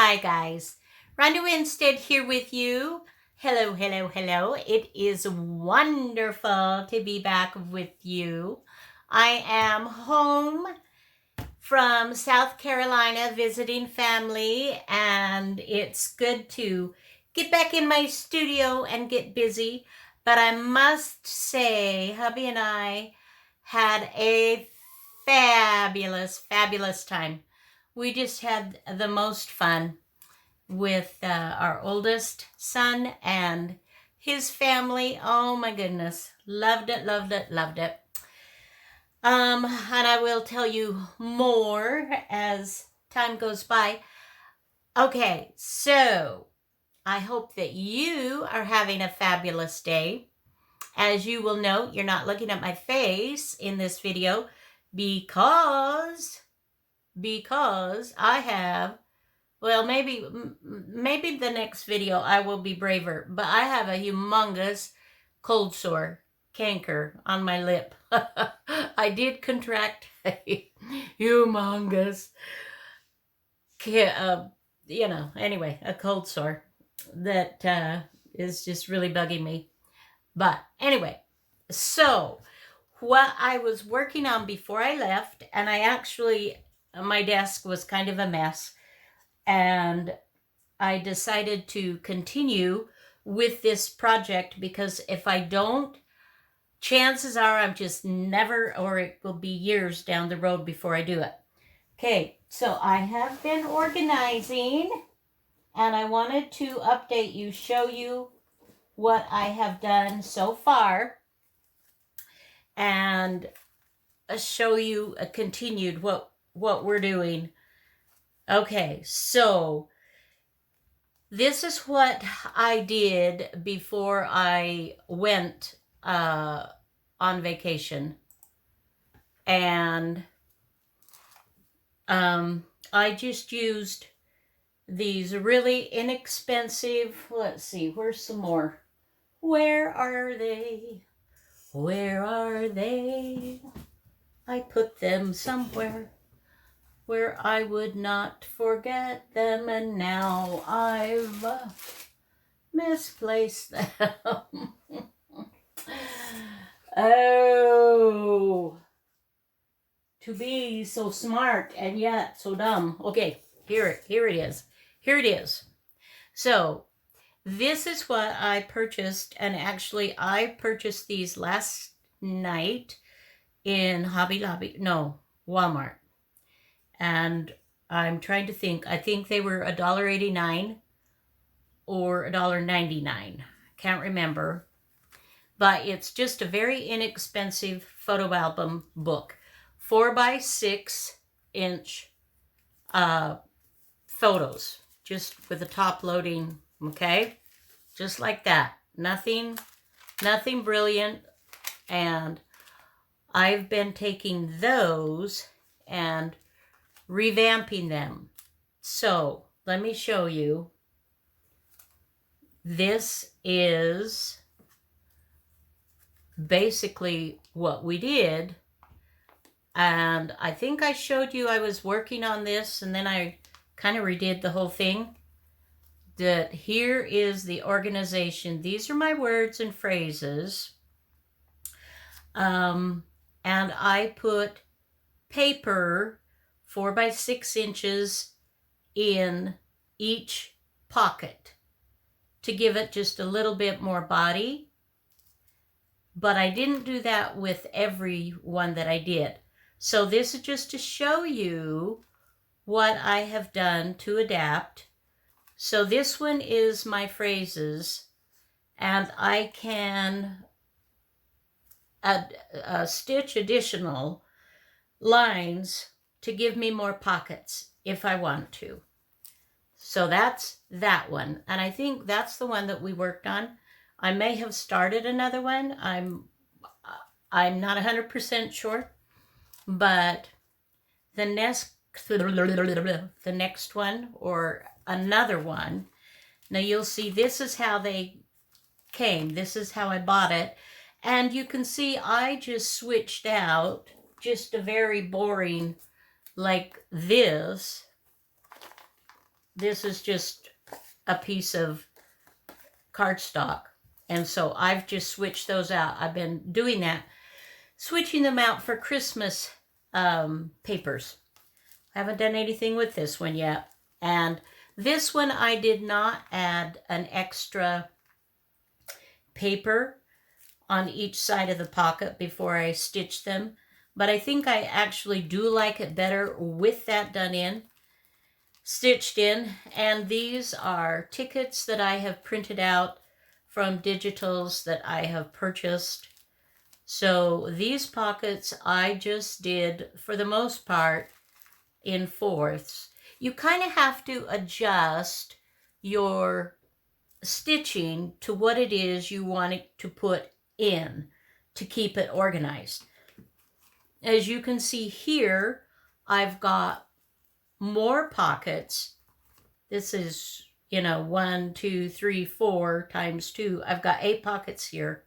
Hi guys, Ronda Winstead here with you. Hello, hello, hello. It is wonderful to be back with you. I am home from South Carolina visiting family, and it's good to get back in my studio and get busy. But I must say, hubby and I had a fabulous, fabulous time. We just had the most fun with our oldest son and his family. Oh my goodness. Loved it, loved it, loved it. And I will tell you more as time goes by. Okay, so I hope that you are having a fabulous day. As you will note, you're not looking at my face in this video because I have, well, maybe the next video I will be braver, but I have a humongous cold sore canker on my lip. I did contract a humongous, anyway, a cold sore that is just really bugging me. But anyway, so what I was working on before I left, and my desk was kind of a mess, and I decided to continue with this project because if I don't, chances are I'm just never, or it will be years down the road before I do it. Okay, so I have been organizing, and I wanted to update you, show you what I have done so far, and show you a continued what we're doing. Okay, so this is what I did before I went on vacation. And I just used these really inexpensive, let's see, where's some more? Where are they? Where are they? I put them somewhere where I would not forget them, and now I've misplaced them. Oh, to be so smart and yet so dumb. Okay, here it is. Here it is. So this is what I purchased, and actually I purchased these last night in Walmart. And I'm trying to think. I think they were $1.89 or $1.99. Can't remember. But it's just a very inexpensive photo album book. 4x6-inch photos. Just with the top loading, okay? Just like that. Nothing brilliant. And I've been taking those and revamping them. So let me show you. This is basically what we did. And I think I showed you I was working on this, and then I kind of redid the whole thing. That here is the organization. These are my words and phrases. And I put paper 4x6 in each pocket to give it just a little bit more body. But I didn't do that with every one that I did. So this is just to show you what I have done to adapt. So this one is my phrases, and I can stitch additional lines to give me more pockets if I want to. So that's that one. And I think that's the one that we worked on. I may have started another one. I'm not 100% sure. But the next one or another one, now you'll see this is how they came. This is how I bought it. And you can see I just switched out just a very boring like this this is just a piece of cardstock. And so I've just switched those out. I've been doing that, switching them out for Christmas papers. I haven't done anything with this one yet. And this one I did not add an extra paper on each side of the pocket before I stitched them. But I think I actually do like it better with that done in, stitched in. And these are tickets that I have printed out from digitals that I have purchased. So these pockets I just did, for the most part, in fourths. You kind of have to adjust your stitching to what it is you want it to put in to keep it organized. As you can see here, I've got more pockets. This is, 1, 2, 3, 4 times 2. I've got 8 pockets here,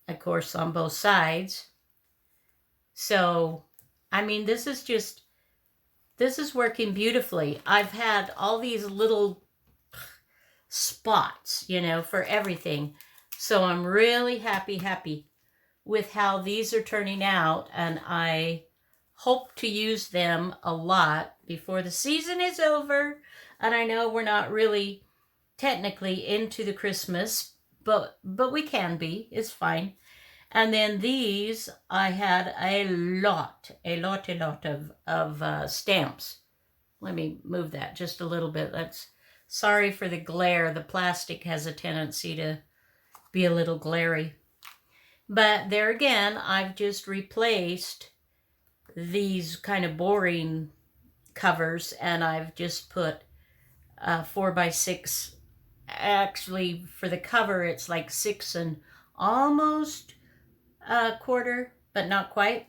of course, on both sides. So, I mean, this is working beautifully. I've had all these little spots, for everything. So I'm really happy with how these are turning out, and I hope to use them a lot before the season is over. And I know we're not really technically into the Christmas, but we can be. It's fine. And then these, I had a lot of stamps. Let me move that just a little bit. Sorry for the glare. The plastic has a tendency to be a little glary. But there again, I've just replaced these kind of boring covers, and I've just put 4x6. Actually, for the cover, it's like 6 and almost a quarter, but not quite.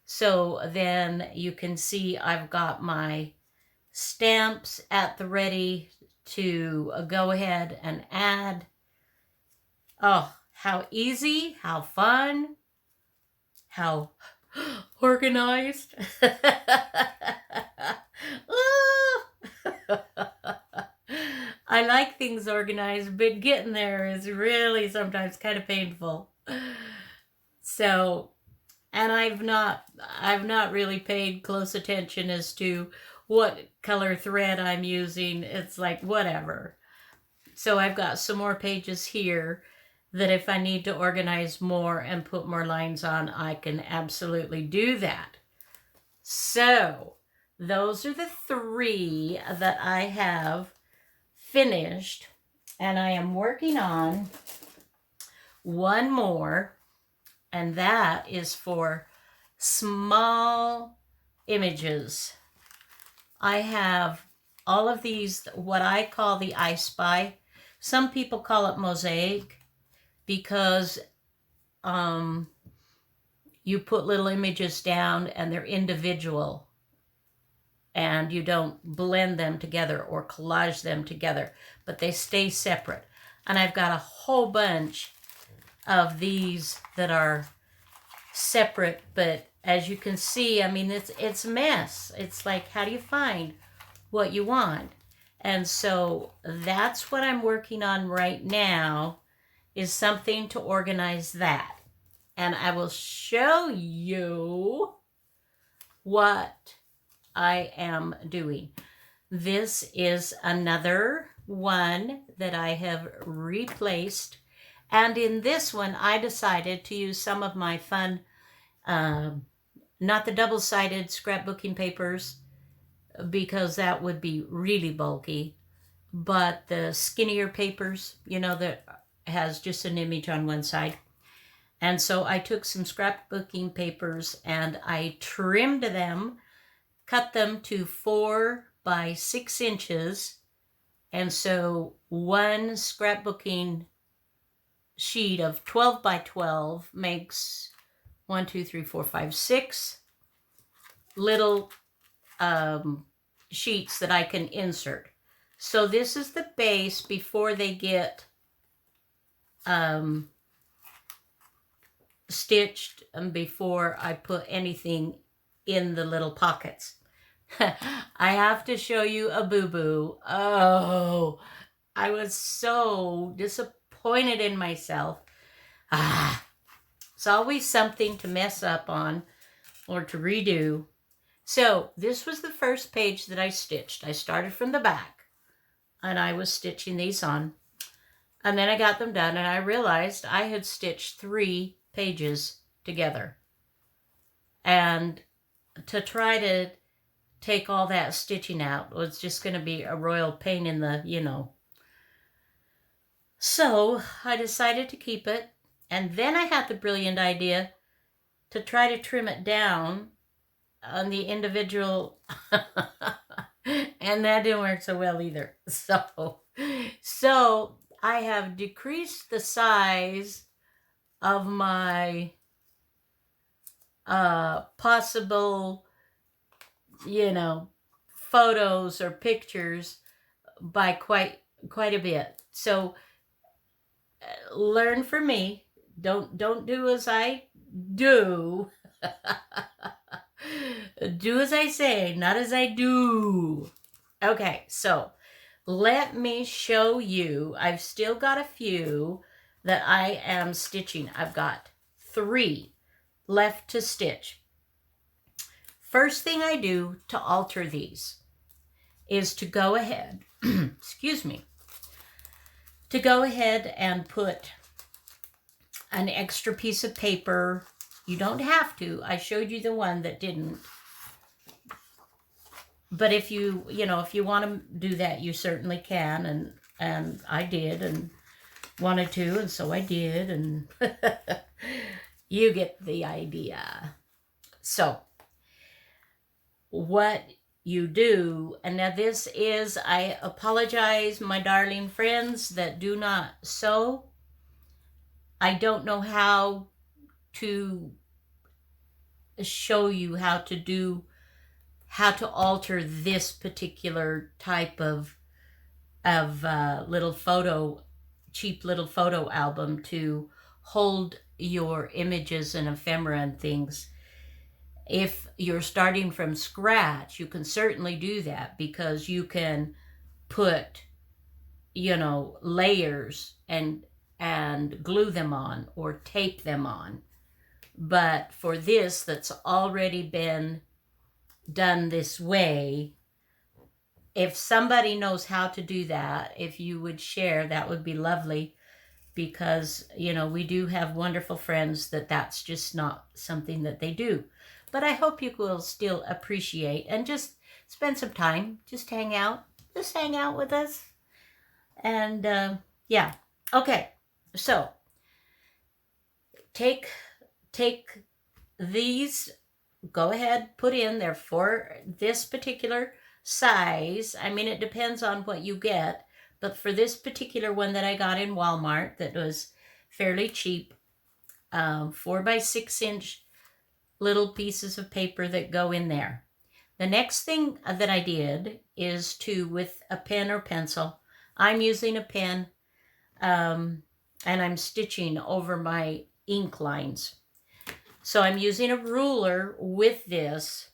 So then you can see I've got my stamps at the ready to go ahead and add. Oh, how easy, how fun, how organized. I like things organized, but getting there is really sometimes kind of painful. So, and I've not really paid close attention as to what color thread I'm using. It's like whatever. So I've got some more pages here that if I need to organize more and put more lines on, I can absolutely do that. So those are the 3 that I have finished, and I am working on one more, and that is for small images. I have all of these, what I call the I Spy. Some people call it mosaic because you put little images down and they're individual and you don't blend them together or collage them together, but they stay separate. And I've got a whole bunch of these that are separate, but as you can see, I mean, it's a mess. It's like, how do you find what you want? And so that's what I'm working on right now, is something to organize that. And I will show you what I am doing. This is another one that I have replaced. And in this one, I decided to use some of my fun, not the double-sided scrapbooking papers, because that would be really bulky, but the skinnier papers, that has just an image on one side. And so I took some scrapbooking papers and I trimmed them, cut them to 4 by 6 inches. And so one scrapbooking sheet of 12 by 12 makes 1, 2, 3, 4, 5, 6 little sheets that I can insert. So this is the base before they get stitched and before I put anything in the little pockets. I have to show you a boo-boo. Oh, I was so disappointed in myself. It's always something to mess up on or to redo. So this was the first page that I stitched. I started from the back and I was stitching these on. And then I got them done and I realized I had stitched 3 pages together. And to try to take all that stitching out was just going to be a royal pain in the, So I decided to keep it. And then I had the brilliant idea to try to trim it down on the individual. And that didn't work so well either. So I have decreased the size of my possible, photos or pictures by quite a bit. So learn from me. Don't do as I do. Do as I say, not as I do. Okay, so let me show you. I've still got a few that I am stitching. I've got 3 left to stitch. First thing I do to alter these is to go ahead, excuse me, to go ahead and put an extra piece of paper. You don't have to. I showed you the one that didn't. But if you want to do that, you certainly can. And I did and wanted to, and so I did. And you get the idea. So what you do, and now this is, I apologize, my darling friends that do not sew. I don't know how to show you how to alter this particular type of cheap little photo album to hold your images and ephemera and things. If you're starting from scratch, you can certainly do that because you can put, layers and glue them on or tape them on. But for this that's already been done this way, if somebody knows how to do that, if you would share, that would be lovely, because we do have wonderful friends that's just not something that they do. But I hope you will still appreciate and just spend some time, just hang out with us. And yeah, okay, so take these, go ahead, put in there for this particular size. I mean, it depends on what you get, but for this particular one that I got in Walmart that was fairly cheap, 4 by 6 inch little pieces of paper that go in there. The next thing that I did is with a pen or pencil, I'm using a pen, and I'm stitching over my ink lines. So I'm using a ruler with this,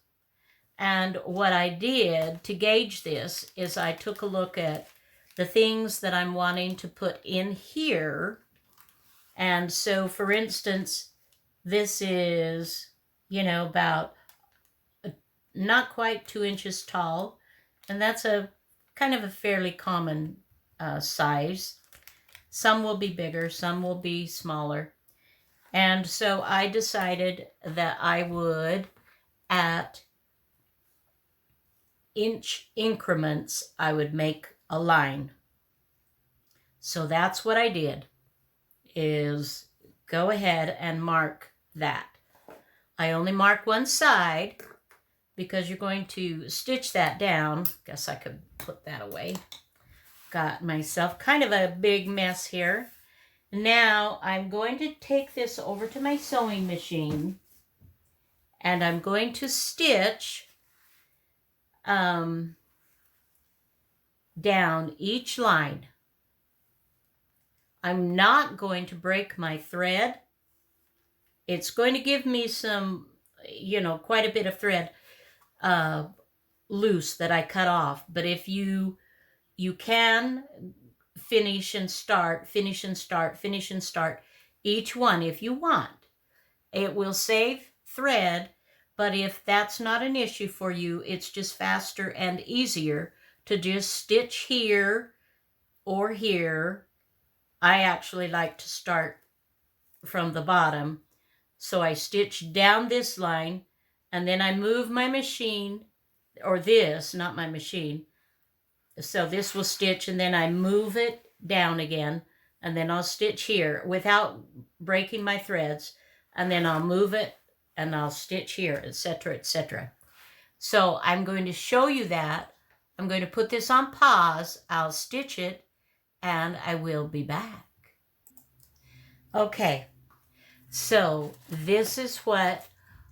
and what I did to gauge this is I took a look at the things that I'm wanting to put in here. And so, for instance, this is, about not quite 2 inches tall, and that's a kind of a fairly common size. Some will be bigger, some will be smaller. And so I decided that I would, at inch increments, I would make a line. So that's what I did, is go ahead and mark that. I only mark one side because you're going to stitch that down. Guess I could put that away. Got myself kind of a big mess here. Now I'm going to take this over to my sewing machine and I'm going to stitch down each line. I'm not going to break my thread. It's going to give me some, quite a bit of thread loose that I cut off. But if you can finish and start, finish and start, finish and start each one if you want. It will save thread, but if that's not an issue for you, it's just faster and easier to just stitch here or here. I actually like to start from the bottom. So I stitch down this line, and then I move my machine, or this, not my machine. So this will stitch, and then I move it down again, and then I'll stitch here without breaking my threads, and then I'll move it, and I'll stitch here, etc., etc. So I'm going to show you that. I'm going to put this on pause. I'll stitch it, and I will be back. Okay, so this is what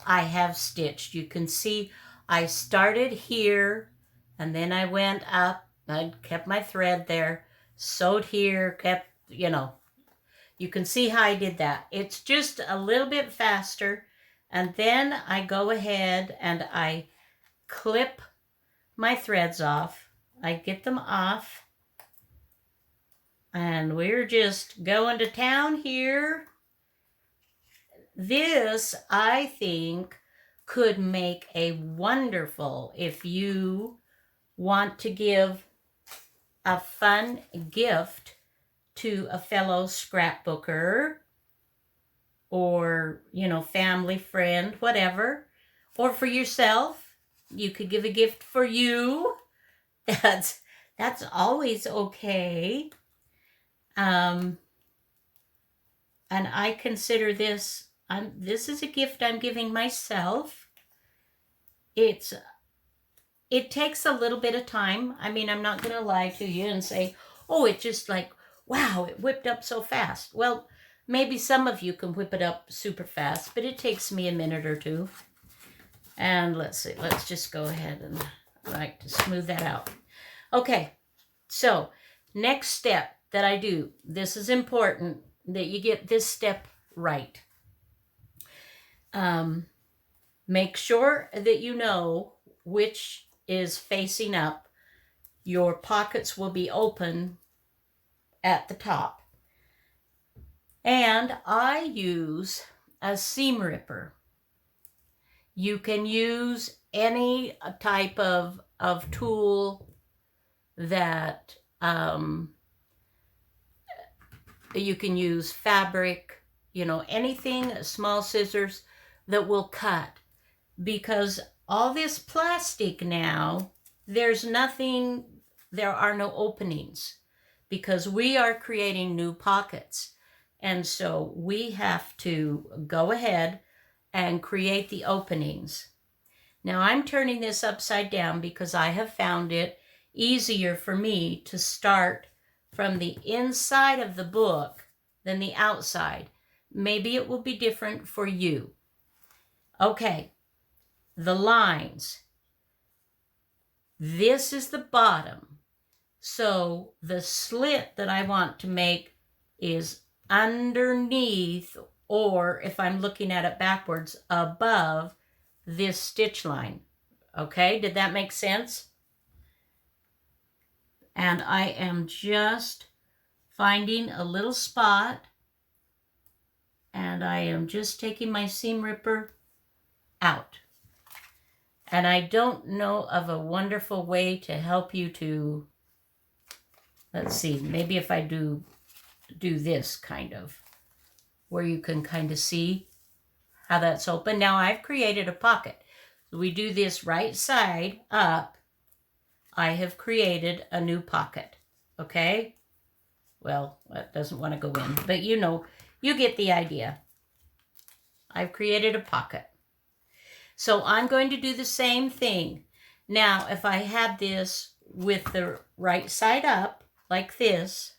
I have stitched. You can see I started here, and then I went up. I kept my thread there, sewed here, kept, you can see how I did that. It's just a little bit faster. And then I go ahead and I clip my threads off. I get them off. And we're just going to town here. This, I think, could make a wonderful, if you want to give a fun gift to a fellow scrapbooker or, family, friend, whatever, or for yourself. You could give a gift for you. That's always okay. And I consider this is a gift I'm giving myself. It takes a little bit of time. I mean, I'm not going to lie to you and say, oh, it just like, wow, it whipped up so fast. Well, maybe some of you can whip it up super fast, but it takes me a minute or two. And let's see, let's just go ahead and I like to smooth that out. Okay, so next step that I do, this is important that you get this step right. Make sure that you know which is facing up. Your pockets will be open at the top. And I use a seam ripper. You can use any type of tool that you can use, fabric, anything, small scissors that will cut. Because all this plastic now, there are no openings, because we are creating new pockets. And so we have to go ahead and create the openings. Now I'm turning this upside down because I have found it easier for me to start from the inside of the book than the outside. Maybe it will be different for you. Okay, the lines. This is the bottom. So the slit that I want to make is underneath, or if I'm looking at it backwards, above this stitch line. Okay, did that make sense? And I am just finding a little spot, and I am just taking my seam ripper out. And I don't know of a wonderful way to help you to, let's see, maybe if I do this kind of, where you can kind of see how that's open. Now I've created a pocket. So we do this right side up. I have created a new pocket. Okay? Well, that doesn't want to go in, but you get the idea. I've created a pocket. So I'm going to do the same thing. Now, if I had this with the right side up, like this,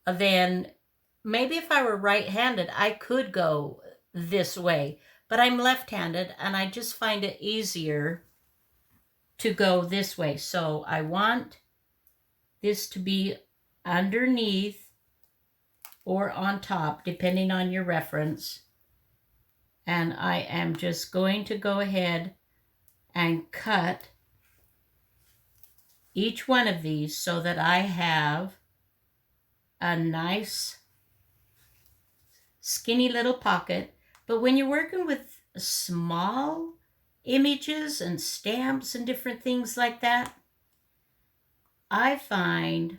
then maybe if I were right-handed, I could go this way. But I'm left-handed, and I just find it easier to go this way. So I want this to be underneath or on top, depending on your reference. And I am just going to go ahead and cut each one of these so that I have a nice skinny little pocket. But when you're working with small images and stamps and different things like that, I find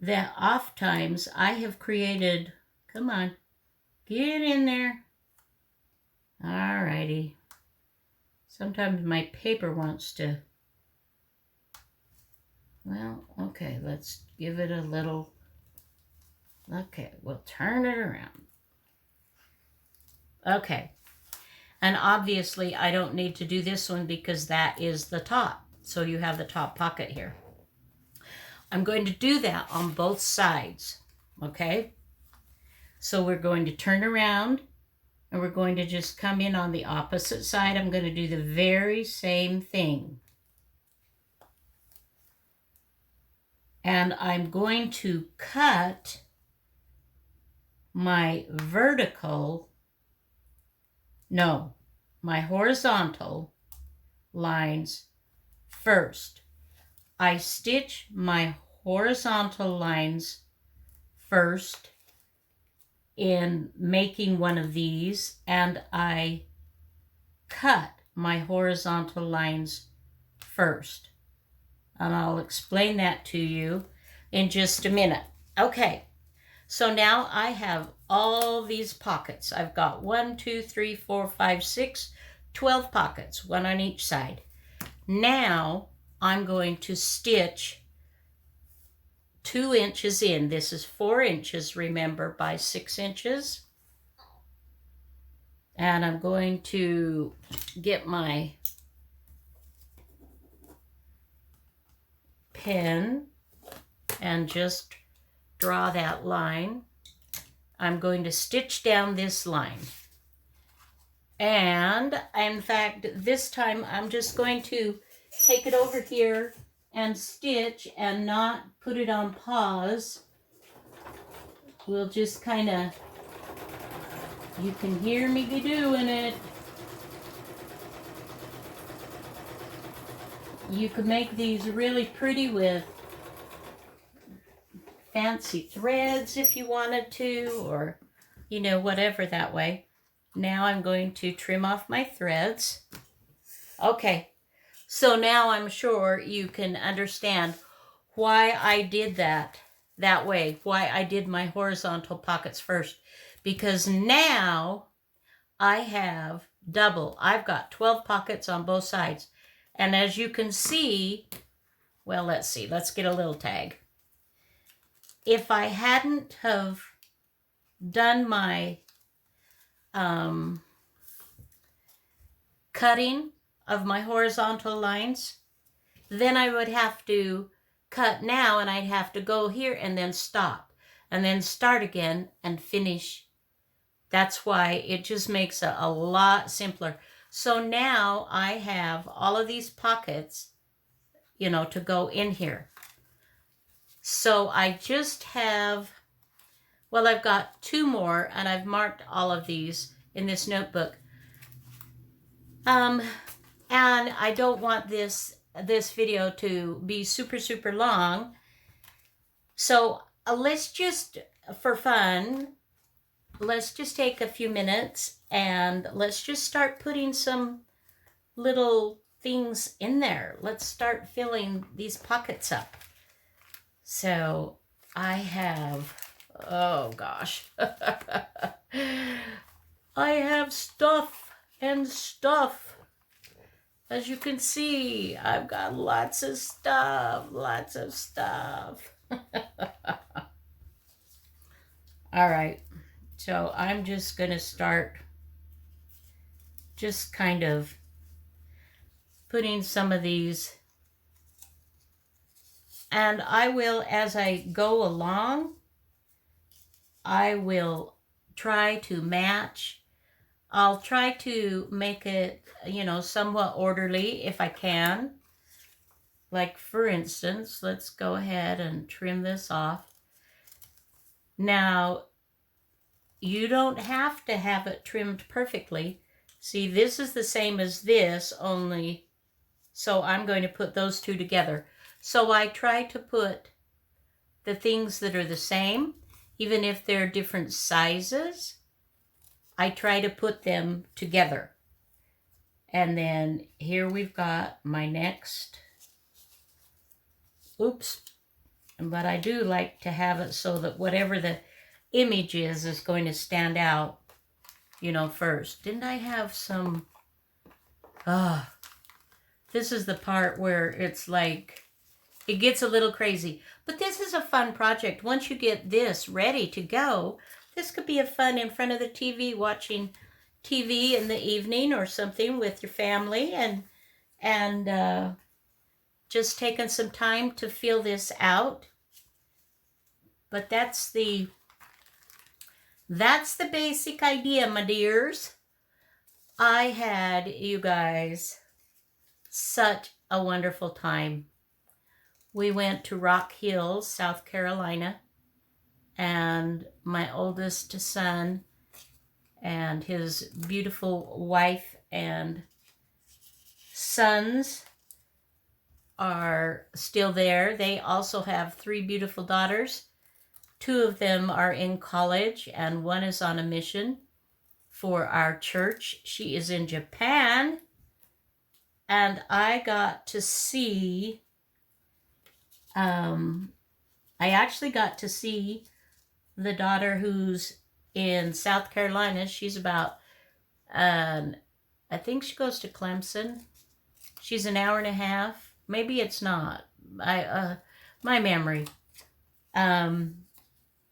that oftentimes I have created, come on, get in there. Alrighty. Sometimes my paper wants to, well, okay, let's give it a little, okay, we'll turn it around. Okay, and obviously I don't need to do this one because that is the top. So you have the top pocket here. I'm going to do that on both sides, okay? So we're going to turn around and we're going to just come in on the opposite side. I'm going to do the very same thing. And I'm going to cut my my horizontal lines first. I stitch my horizontal lines first in making one of these, and I cut my horizontal lines first. And I'll explain that to you in just a minute. Okay, so now I have all these pockets. I've got 1, 2, 3, 4, 5, 6, 12 pockets, one on each side. Now I'm going to stitch 2 inches in. This is 4 inches, remember, by 6 inches. And I'm going to get my pen and just draw that line. I'm going to stitch down this line. And in fact, this time I'm just going to take it over here and stitch and not put it on pause. We'll just kind of, you can hear me be doing it. You could make these really pretty with fancy threads if you wanted to, or, you know, whatever that way. Now I'm going to trim off my threads. Okay, so now I'm sure you can understand why I did that way, why I did my horizontal pockets first, because now I have double. I've got 12 pockets on both sides. And as you can see, well, let's see, let's get a little tag. If I hadn't have done my cutting of my horizontal lines, then I would have to cut now, and I'd have to go here and then stop and then start again and finish. That's why it just makes it a lot simpler. So now I have all of these pockets, you know, to go in here. So I just have, well, I've got 2 more, and I've marked all of these in this notebook. And I don't want this video to be super, super long. So let's just, for fun, let's just take a few minutes and let's just start putting some little things in there. Let's start filling these pockets up. So I have, oh gosh, I have stuff and stuff. As you can see, I've got lots of stuff, lots of stuff. All right, so I'm just gonna start just kind of putting some of these, and I will, as I go along, I will try to match. I'll try to make it, you know, somewhat orderly if I can. Like, for instance, let's go ahead and trim this off. Now, you don't have to have it trimmed perfectly. See, this is the same as this, only So I'm going to put those two together. So I try to put the things that are the same, even if they're different sizes, I try to put them together. And then here we've got my next, oops, but I do like to have it so that whatever the image is going to stand out, you know, first. Didn't I have some, this is the part where it's like, it gets a little crazy. But this is a fun project. Once you get this ready to go, this could be a fun in front of the TV, watching TV in the evening or something with your family, and just taking some time to feel this out. But that's the basic idea, my dears. I had, you guys, such a wonderful time. We went to Rock Hill, South Carolina, and my oldest son and his beautiful wife and sons are still there. They also have 3 beautiful daughters. 2 of them are in college, and one is on a mission for our church. She is in Japan, and I got to see, I actually got to see the daughter who's in South Carolina. She's about, I think she goes to Clemson. She's an hour and a half. Maybe it's not. My memory.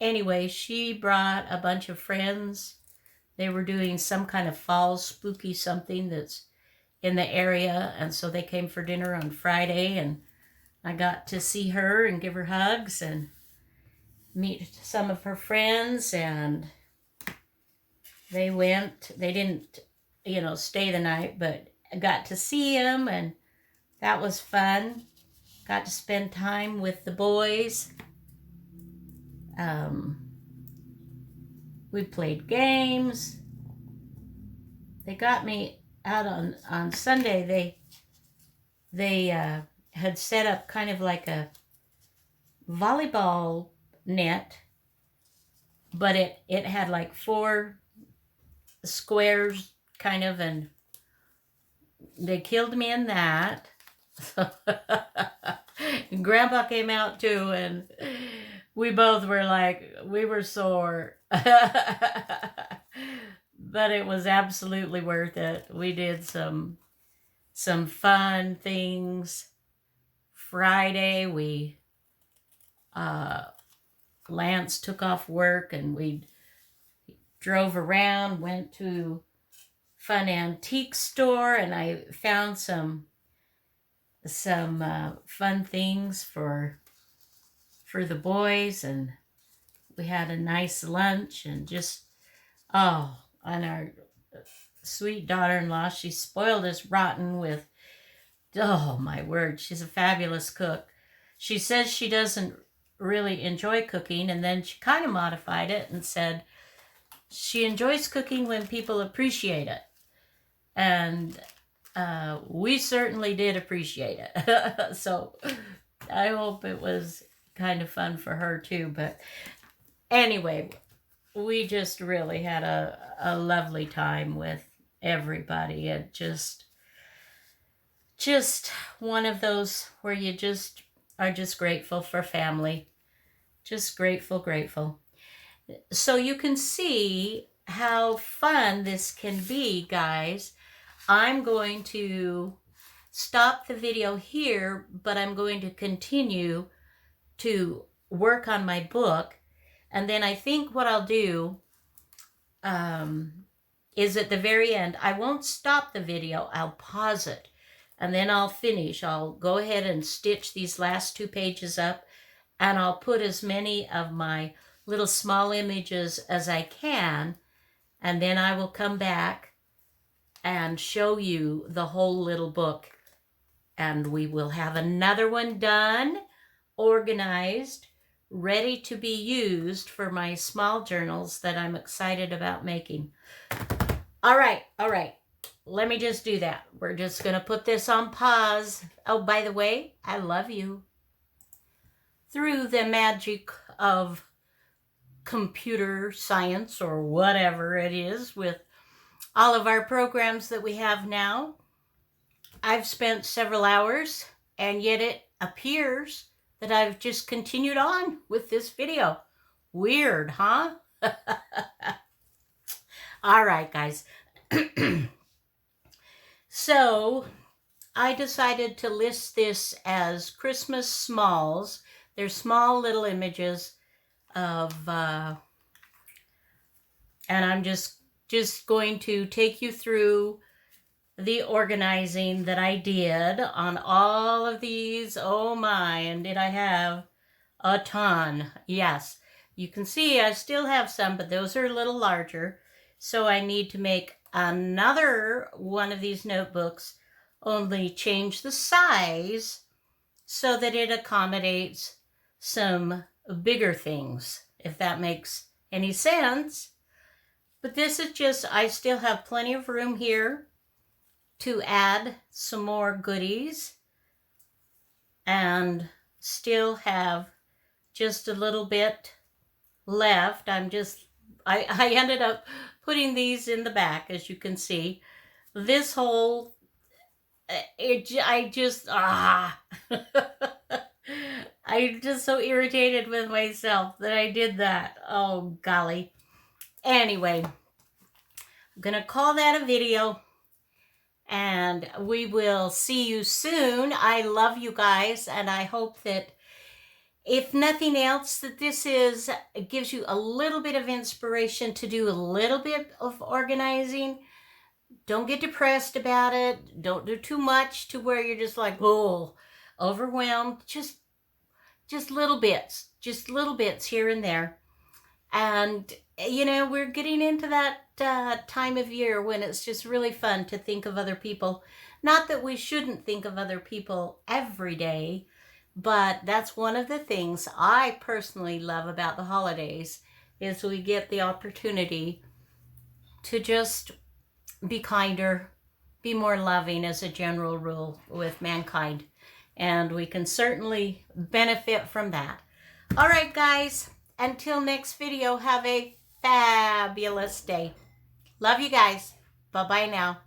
Anyway, she brought a bunch of friends. They were doing some kind of fall spooky something that's in the area, and so they came for dinner on Friday, and I got to see her and give her hugs and meet some of her friends, and they didn't, you know, stay the night, but I got to see them, and that was fun. Got to spend time with the boys. We played games. They got me out on Sunday. They had set up kind of like a volleyball net, but it had like 4 squares kind of, and they killed me in that. And Grandpa came out too, and we both were like, we were sore. But it was absolutely worth it. We did some fun things. Friday, we Lance took off work, and we drove around, went to fun antique store, and I found some fun things for the boys, and we had a nice lunch, and just, and our sweet daughter-in-law, she spoiled us rotten with, oh my word, she's a fabulous cook. She says she doesn't really enjoy cooking, and then she kind of modified it and said she enjoys cooking when people appreciate it. And we certainly did appreciate it. So I hope it was kind of fun for her too. But anyway, we just really had a lovely time with everybody. It just one of those where you just are just grateful for family. Just grateful. So you can see how fun this can be, guys. I'm going to stop the video here, but I'm going to continue to work on my book. And then I think what I'll do is at the very end, I won't stop the video, I'll pause it. And then I'll finish. I'll go ahead and stitch these last 2 pages up, and I'll put as many of my little small images as I can. And then I will come back and show you the whole little book. And we will have another one done, organized, ready to be used for my small journals that I'm excited about making. All right. let me just do that. We're just going to put this on pause. Oh, by the way, I love you. Through the magic of computer science or whatever it is with all of our programs that we have now, I've spent several hours, and yet it appears that I've just continued on with this video. Weird, huh? All right, guys. So I decided to list this as Christmas Smalls. They're small little images of, and I'm just going to take you through the organizing that I did on all of these. Oh my, and did I have a ton? Yes, you can see I still have some, but those are a little larger. So I need to make another one of these notebooks, only change the size so that it accommodates some bigger things, if that makes any sense. But this is just, I still have plenty of room here to add some more goodies and still have just a little bit left. I ended up putting these in the back, as you can see. This whole, I'm just so irritated with myself that I did that. Oh, golly. Anyway, I'm going to call that a video, and we will see you soon. I love you guys, and I hope that, if nothing else, that it gives you a little bit of inspiration to do a little bit of organizing. Don't get depressed about it. Don't do too much to where you're just like, oh, overwhelmed. Just little bits. Just little bits here and there. And, we're getting into that time of year when it's just really fun to think of other people. Not that we shouldn't think of other people every day, but that's one of the things I personally love about the holidays, is we get the opportunity to just be kinder, be more loving as a general rule with mankind. And we can certainly benefit from that. All right, guys, until next video, have a fabulous day. Love you guys. Bye-bye now.